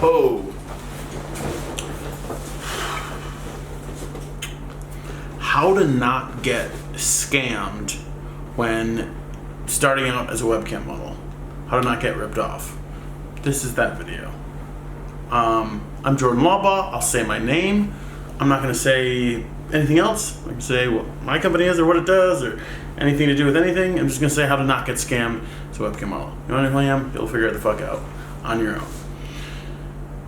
Oh. How to not get scammed when starting out as a webcam model. How to not get ripped off. This is that video. I'm Jordan Lawbaugh. I'll say my name. I'm not going to say anything else. I can say what my company is or what it does or anything to do with anything. I'm just going to say how to not get scammed as a webcam model. You know who I am? You'll figure it the fuck out on your own.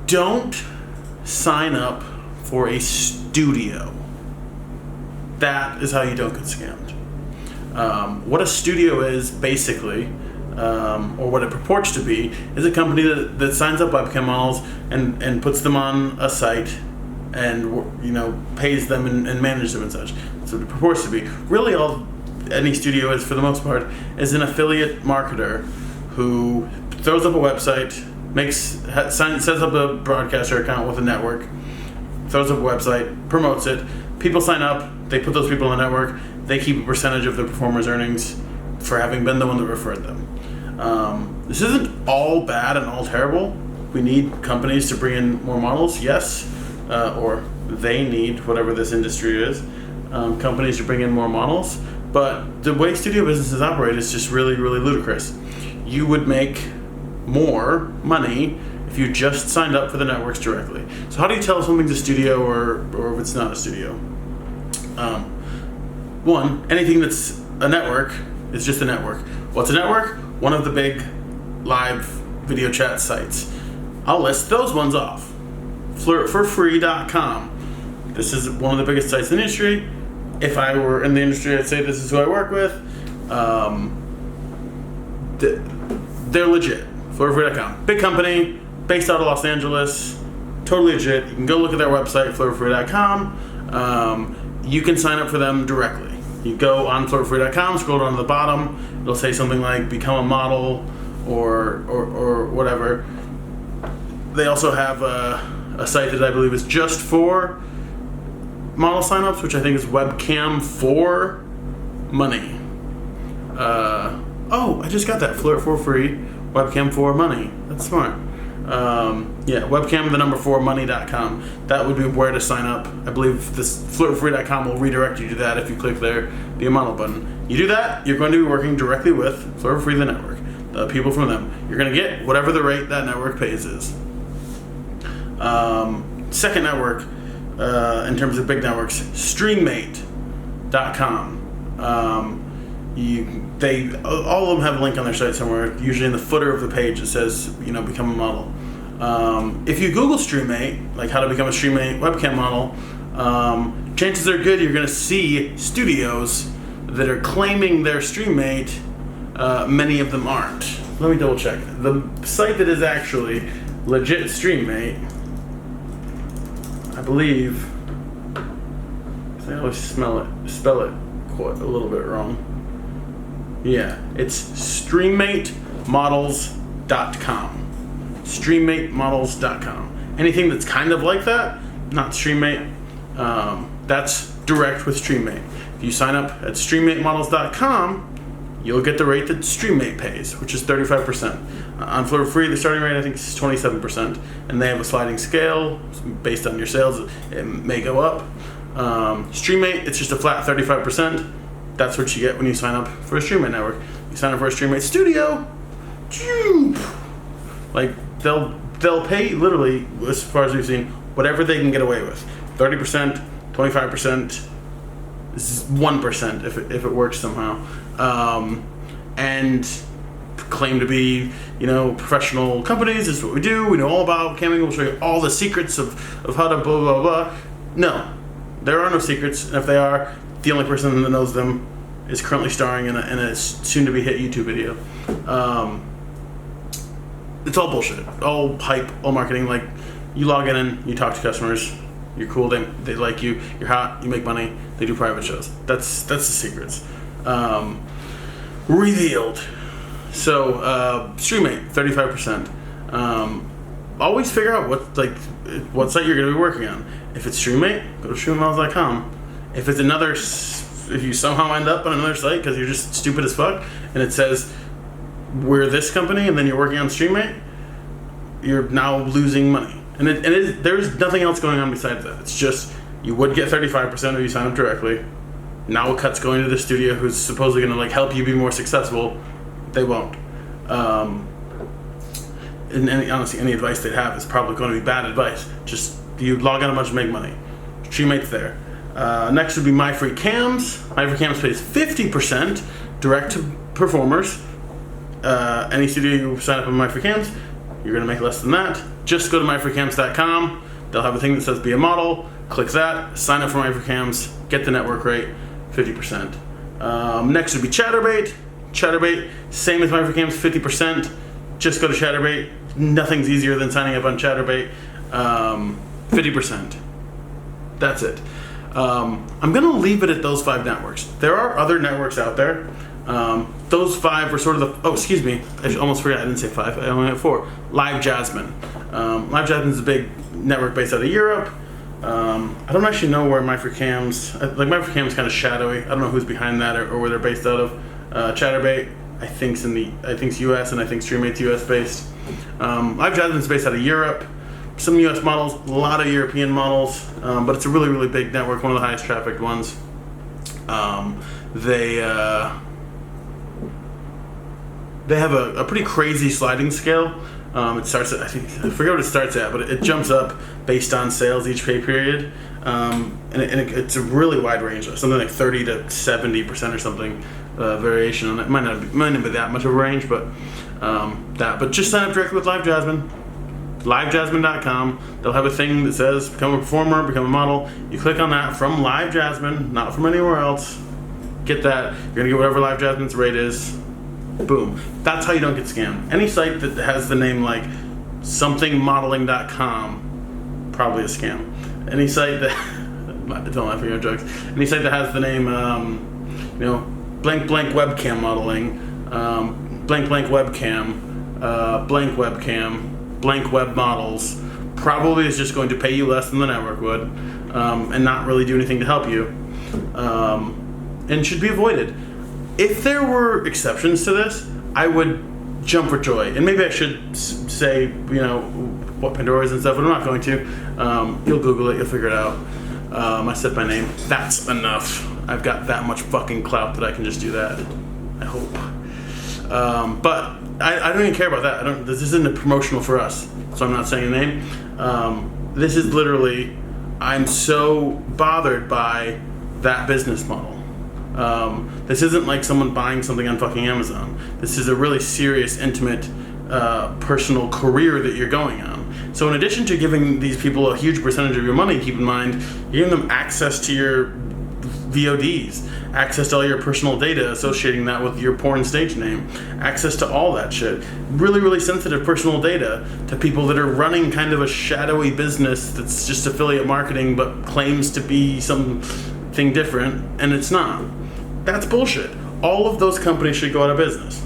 Don't sign up for a studio. That is how you don't get scammed. What a studio is basically, or what it purports to be, is a company that signs up webcam models and puts them on a site and pays them and manages them and such. That's what it purports to be. Really, all any studio is, for the most part, is an affiliate marketer who throws up a website, sets up a broadcaster account with a network, throws up a website, promotes it. People sign up. They put those people on the network. They keep a percentage of the performer's earnings for having been the one that referred them. This isn't all bad and all terrible. We need companies to bring in more models, yes, or they need, whatever this industry is, companies to bring in more models. But the way studio businesses operate is just really, really ludicrous. You would make more money if you just signed up for the networks directly. So how do you tell if something's a studio or if it's not a studio? One, anything that's a network is just a network. What's a network? One of the big live video chat sites. I'll list those ones off. FlirtForFree.com. This is one of the biggest sites in the industry. If I were in the industry, I'd say this is who I work with. They're legit. FlirtForFree.com. Big company, based out of Los Angeles. Totally legit. You can go look at their website, FlirtForFree.com. You can sign up for them directly. You go on FlirtForFree.com, scroll down to the bottom. It'll say something like become a model or whatever. They also have a site that I believe is just for model signups, which I think is Webcam for Money. I just got that. Flirt for free, Webcam for Money. That's smart. Webcam, the number 4money.com. That would be where to sign up. I believe this FlirtForFree.com will redirect you to that if you click there, the model button. You do that, you're going to be working directly with Flirt for Free, the network, the people from them. You're going to get whatever the rate that network pays is. Second network, in terms of big networks, Stream8.com. All of them have a link on their site somewhere. Usually in the footer of the page it says, become a model. If you Google Stream8, like how to become a Stream8 webcam model, chances are good you're going to see studios that are claiming they're Stream8. Many of them aren't. Let me double check. The site that is actually legit Stream8, I believe, I always spell it quite a little bit wrong. Yeah, it's Stream8Models.com. Stream8Models.com. Anything that's kind of like that, not Stream8, that's direct with Stream8. If you sign up at Stream8Models.com, you'll get the rate that Stream8 pays, which is 35%. On Flirt Free, the starting rate I think is 27%, and they have a sliding scale based on your sales. It may go up. Stream8, it's just a flat 35%. That's what you get when you sign up for a Stream8 network. You sign up for a Stream8 studio, like they'll pay literally, as far as we've seen, whatever they can get away with. 30%, 25%, this is 1% if it works somehow, and claim to be professional companies. This is what we do. We know all about camming. We'll show you all the secrets of how to blah blah blah. No, there are no secrets, and if they are, the only person that knows them is currently starring in a soon-to-be hit YouTube video. It's all bullshit, all hype, all marketing. Like, you log in, you talk to customers, you're cool, they like you, you're hot, you make money, they do private shows. That's the secrets. Revealed. So, Stream8, 35%. Always figure out what site you're going to be working on. If it's Stream8, go to Stream8Models.com. If it's if you somehow end up on another site because you're just stupid as fuck, and it says we're this company, and then you're working on Stream8, you're now losing money. And there's nothing else going on besides that. It's just, you would get 35% if you sign up directly. Now a cut's going to the studio who's supposedly going to like help you be more successful. They won't. And honestly, any advice they have is probably going to be bad advice. Just, you log on a bunch and make money. Stream8's there. Next would be MyFreeCams. MyFreeCams pays 50% direct to performers. Any studio you sign up on MyFreeCams, you're going to make less than that. Just go to myfreecams.com. They'll have a thing that says be a model. Click that, sign up for MyFreeCams, get the network rate, 50%. Next would be Chaturbate. Chaturbate, same as MyFreeCams, 50%. Just go to Chaturbate. Nothing's easier than signing up on Chaturbate. 50%. That's it. I'm going to leave it at those 5 networks. There are other networks out there. Those 5 were sort of the... Oh, excuse me. I almost forgot. I didn't say 5. I only have 4. Live Jasmine. Live Jasmine is a big network based out of Europe. I don't actually know where MyFreeCams... Like, MyFreeCams kind of shadowy. I don't know who's behind that or where they're based out of. Chaturbate, I think's US, and I think Stream8's US based. Live Jasmine's based out of Europe. Some US models, a lot of European models, but it's a really, really big network, one of the highest trafficked ones. They have a pretty crazy sliding scale. It starts at, I forget what it starts at, but it jumps up based on sales each pay period. And it's a really wide range, something like 30 to 70% or something variation on it. Might not be that much of a range, but But just sign up directly with Live Jasmine. LiveJasmine.com. They'll have a thing that says become a performer, become a model. You click on that from Live Jasmine, not from anywhere else. Get that. You're gonna get whatever Live Jasmine's rate is. Boom. That's how you don't get scammed. Any site that has the name like somethingmodeling.com, probably a scam. Any site that don't laugh at your jokes. Any site that has the name blank blank webcam modeling, blank blank webcam, blank webcam, blank web models, probably is just going to pay you less than the network would, and not really do anything to help you, and should be avoided. If there were exceptions to this, I would jump for joy. And maybe I should say, what Pandora is and stuff, but I'm not going to. You'll Google it, you'll figure it out. I said my name. That's enough. I've got that much fucking clout that I can just do that. I hope. But I don't even care about that. This isn't a promotional for us, so I'm not saying a name. This is literally, I'm so bothered by that business model. This isn't like someone buying something on fucking Amazon. This is a really serious, intimate, personal career that you're going on. So in addition to giving these people a huge percentage of your money, keep in mind, you're giving them access to your VODs, access to all your personal data, associating that with your porn stage name, access to all that shit. Really, really sensitive personal data to people that are running kind of a shadowy business that's just affiliate marketing but claims to be something different, and it's not. That's bullshit. All of those companies should go out of business.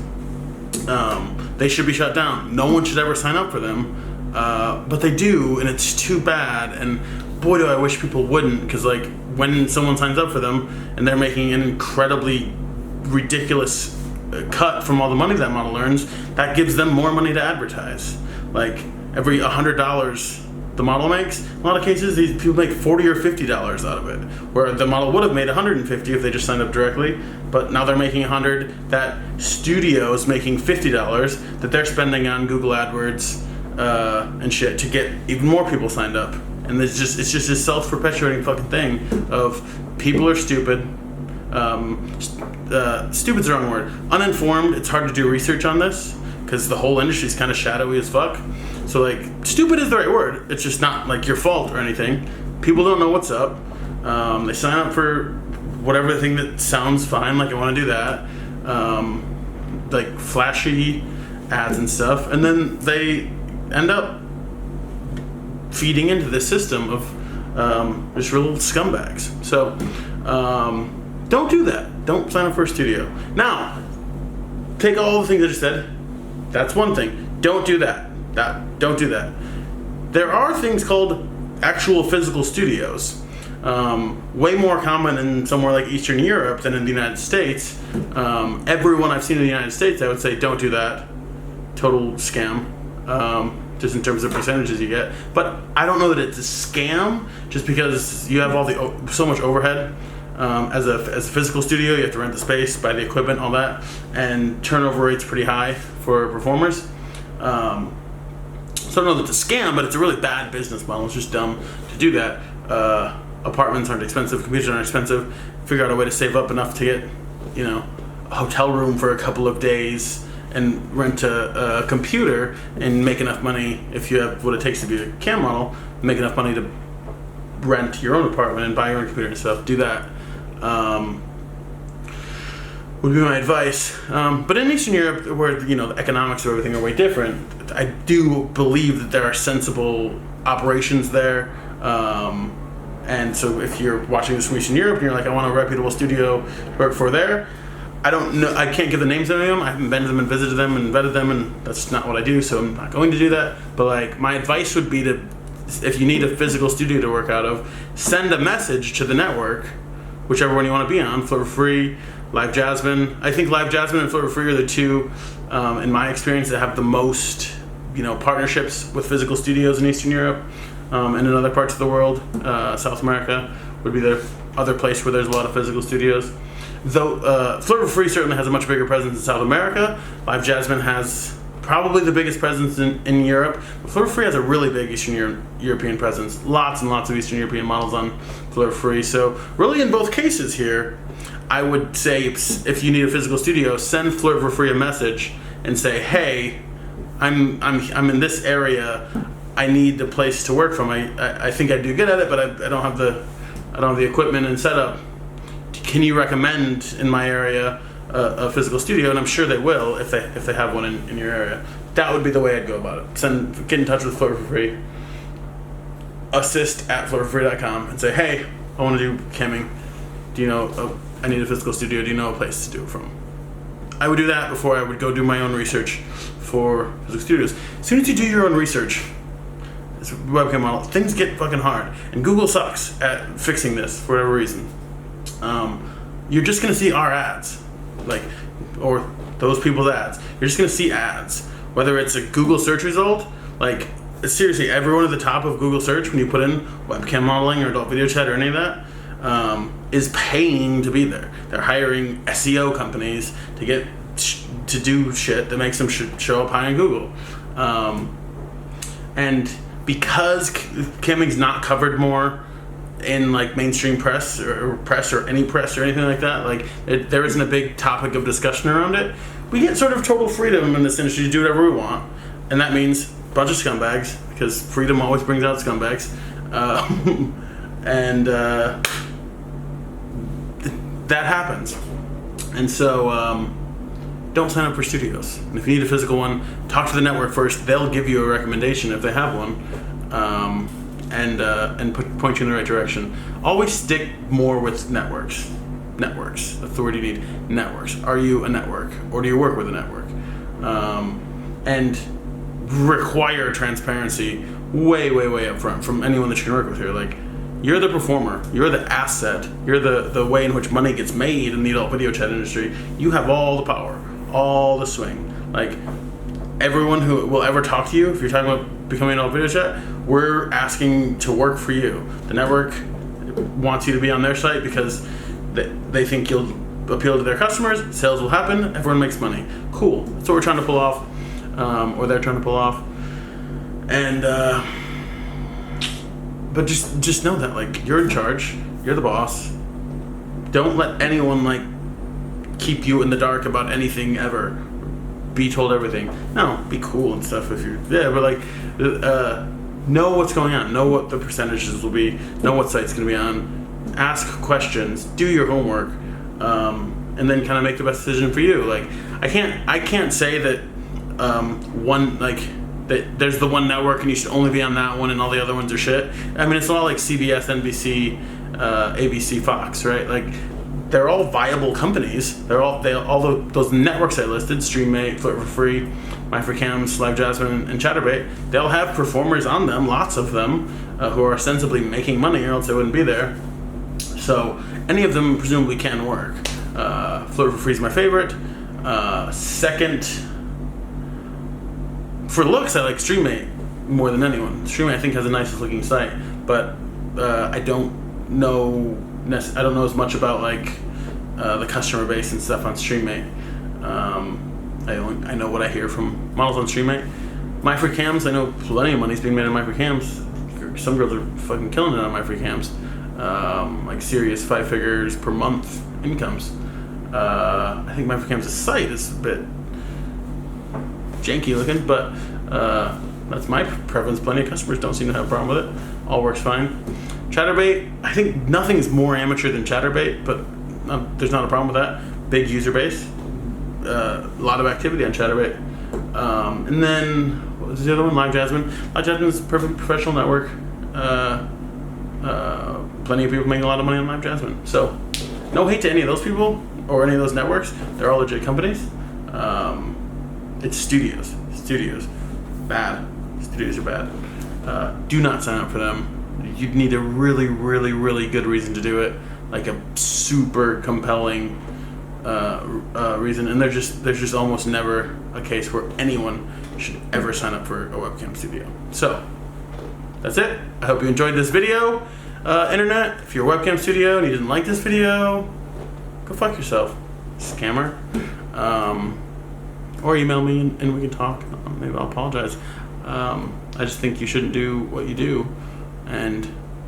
They should be shut down. No one should ever sign up for them. But they do, and it's too bad. And boy, do I wish people wouldn't, because like when someone signs up for them and they're making an incredibly ridiculous cut from all the money that model earns, that gives them more money to advertise. Like every $100 the model makes, in a lot of cases these people make $40 or $50 out of it, where the model would have made $150 if they just signed up directly, but now they're making $100. That studio is making $50 that they're spending on Google AdWords and shit to get even more people signed up. And it's just this self-perpetuating fucking thing of people are stupid. Stupid's the wrong word. Uninformed. It's hard to do research on this because the whole industry is kind of shadowy as fuck. So like, stupid is the right word. It's just not like your fault or anything. People don't know what's up. They sign up for whatever thing that sounds fine, like I want to do that. Like flashy ads and stuff, and then they end up feeding into this system of just real scumbags. So don't do that. Don't sign up for a studio. Now, take all the things I just said. That's one thing. Don't do that. Don't do that. There are things called actual physical studios. Way more common in somewhere like Eastern Europe than in the United States. Everyone I've seen in the United States, I would say don't do that. Total scam. just in terms of percentages you get. But I don't know that it's a scam, just because you have so much overhead. As a physical studio, you have to rent the space, buy the equipment, all that, and turnover rate's pretty high for performers. So I don't know that it's a scam, but it's a really bad business model. It's just dumb to do that. Apartments aren't expensive, computers aren't expensive. Figure out a way to save up enough to get, a hotel room for a couple of days and rent a computer and make enough money, if you have what it takes to be a cam model, make enough money to rent your own apartment and buy your own computer and stuff. Do that. Would be my advice. But in Eastern Europe, where the economics of everything are way different, I do believe that there are sensible operations there. And so if you're watching this from Eastern Europe and you're like, I want a reputable studio to work for there, I don't know. I can't give the names of any of them. I haven't been to them and visited them and vetted them, and that's not what I do. So I'm not going to do that. But my advice would be to, if you need a physical studio to work out of, send a message to the network, whichever one you want to be on, Flavor Free, Live Jasmine. I think Live Jasmine and Flavor Free are the two, in my experience, that have the most, partnerships with physical studios in Eastern Europe, and in other parts of the world. South America would be the other place where there's a lot of physical studios. Though Flavor Free certainly has a much bigger presence in South America. Live Jasmine has probably the biggest presence in Europe. Flavor Free has a really big Eastern European presence. Lots and lots of Eastern European models on Flavor Free. So really, in both cases here, I would say if you need a physical studio, send Flavor Free a message and say, hey, I'm in this area. I need a place to work from. I think I do good at it, but I don't have the equipment and setup. Can you recommend in my area a physical studio? And I'm sure they will if they have one in your area. That would be the way I'd go about it. Get in touch with Flavor Free, assist@flavorfree.com, and say, hey, I want to do camming. I need a physical studio. Do you know a place to do it from? I would do that before I would go do my own research for physical studios. As soon as you do your own research, it's a webcam model, things get fucking hard. And Google sucks at fixing this for whatever reason. You're just going to see our ads, or those people's ads. You're just going to see ads. Whether it's a Google search result, seriously, everyone at the top of Google search, when you put in webcam modeling or adult video chat or any of that, is paying to be there. They're hiring SEO companies to do shit that makes them show up high on Google. And because camming's not covered more in mainstream press or any press or anything like that, there isn't a big topic of discussion around it, we get sort of total freedom in this industry to do whatever we want. And that means a bunch of scumbags, because freedom always brings out scumbags. And that happens. And so don't sign up for studios. And if you need a physical one, talk to the network first. They'll give you a recommendation if they have one, and point you in the right direction. Always stick more with networks. Networks. That's the word you need. Networks. Are you a network, or do you work with a network? And require transparency way up front from anyone that you can work with here. You're the performer, you're the asset, you're the way in which money gets made in the adult video chat industry. You have all the power, all the swing. Everyone who will ever talk to you, if you're talking about becoming an adult video chat, we're asking to work for you. The network wants you to be on their site because they think you'll appeal to their customers, sales will happen, everyone makes money. Cool, that's what we're trying to pull off, or they're trying to pull off. And but just know that you're in charge, you're the boss. Don't let anyone keep you in the dark about anything ever. Be told everything. No, be cool and stuff if you're but know what's going on, know what the percentages will be, know what site's gonna be on, ask questions, do your homework, and then kind of make the best decision for you. I can't say that that there's the one network and you should only be on that one and all the other ones are shit. I mean, it's not like CBS, NBC, ABC, Fox, right? They're all viable companies. All those networks I listed, Stream8, Flavor Free, MyFreeCams, Live Jasmine, and Chatterbait, they'll have performers on them, lots of them, who are ostensibly making money, or else they wouldn't be there. So any of them presumably can work. Flavor Free is my favorite. Second, for looks, I like Stream8. more than anyone. Stream8, I think, has the nicest looking site, but I don't know as much about like the customer base and stuff on Stream8. I know what I hear from models on Stream8. My free cams, I know plenty of money's being made on my free cams. Some girls are fucking killing it on my free cams. Like serious 5 figures per month incomes. I think my free cams' site is a bit janky looking, but that's my preference. Plenty of customers don't seem to have a problem with it. All works fine. Chatterbait, I think nothing's more amateur than Chatterbait, but there's not a problem with that. Big user base, a lot of activity on Chatterbait. And then, what was the other one? Live Jasmine. Live Jasmine's a perfect professional network. Plenty of people making a lot of money on Live Jasmine. So, no hate to any of those people or any of those networks. They're all legit companies. It's studios. Studios. Bad. Studios are bad. Do not sign up for them. You'd need a really, really, really good reason to do it. Like a super compelling reason. And there's just almost never a case where anyone should ever sign up for a webcam studio. So, that's it. I hope you enjoyed this video. Internet, if you're a webcam studio and you didn't like this video, go fuck yourself, scammer. Or email me and we can talk. Maybe I'll apologize. I just think you shouldn't do what you do,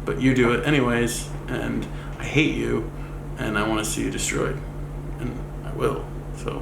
but you do it anyways, and I hate you, and I want to see you destroyed, and I will. So,